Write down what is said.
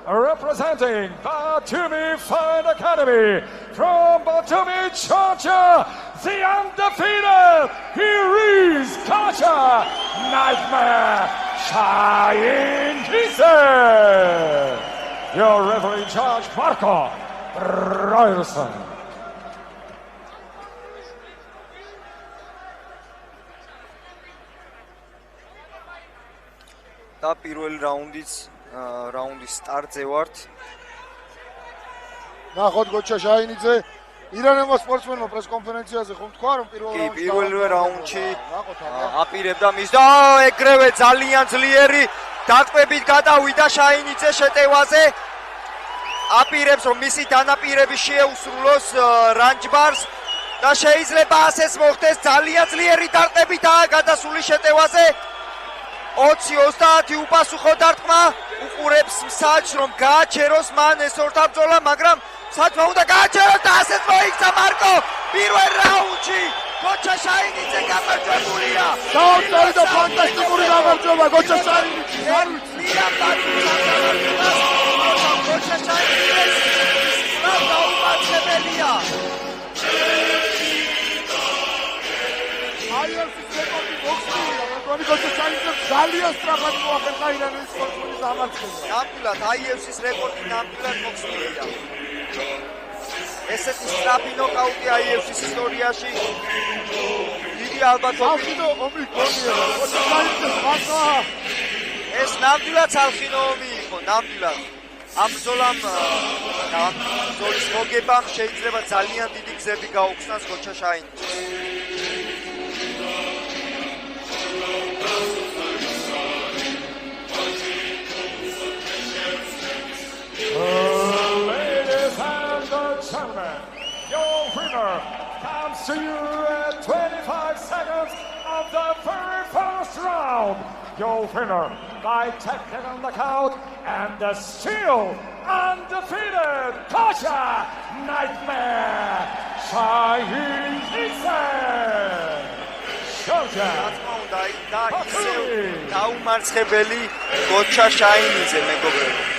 Representing Batumi Fine Academy from Batumi, Georgia, the undefeated, here is Kacha Nightmare Shine Kise. Your referee in charge, Marco Ryerson. და პირველი რაუნდის სტარტზე ვართ. ნახოთ გოჩა ჟაინიძე ირანელმა სპორტსმენმა პრესკონფერენციაზე ხომ თქვა რომ პირველ რაუნდში აპირებდა მის და ეგრევე ძალიან ძლიერი დატყვებით გადავიდა ჟაინიძე შეტევაზე. აპირებს რომ მისი დანაპირები შეეუსრულოს რანჯბარს და შეიძლება ასეც მოხდეს. ძალიან ძლიერი დარტყებითაა გადასული შეტევაზე. 20-30 უპასუხო დარტყმა უყურებს მსაჯს რომ გააჩეროს მან ეს ორთაბრძოლა, მაგრამ მსაჯმა უნდა გააჩეროს და ასეც მოიქცა მარკო პირველ რაუნდში. გოჩა ჟაინიძე გამარჯვებულია. დაუწარი და ფანტასტიკური გამარჯვება გოჩა ჟაინიძე. გოჩა ჟაინიძე დაუმარცხებელია. გოჩა ჟაინიძე ძალიან სწრაფად მოახერხა ირანის სპორტსმენის დამარცხებას. ნამდვილად IFC-ის რეკორდი ნამდვილად მოხსნილია. ესეთი სწრაფი ნოკაუტი IFC-ის ისტორიაში დიდი ალბათობით ომი გონიერა. გოჩა ჟაინიძე ხმასა. ეს ნამდვილად ხალხინო ომი იყო, ნამდვილად. ამ ბრძოლამ და ამ ბრძოლის მოგებამ შეიძლება ძალიან დიდი გზები გაუხსნას გოჩა ჟაინიძეს. Ladies and gentlemen, your winner comes to you at 25 seconds of the very first round. Your winner by technical knockout and the still undefeated Kacha Nightmare Shine Kise. Georgia. და ისევ დაუმარცხებელი გოჩა ჟაინიძე მეგობრებო.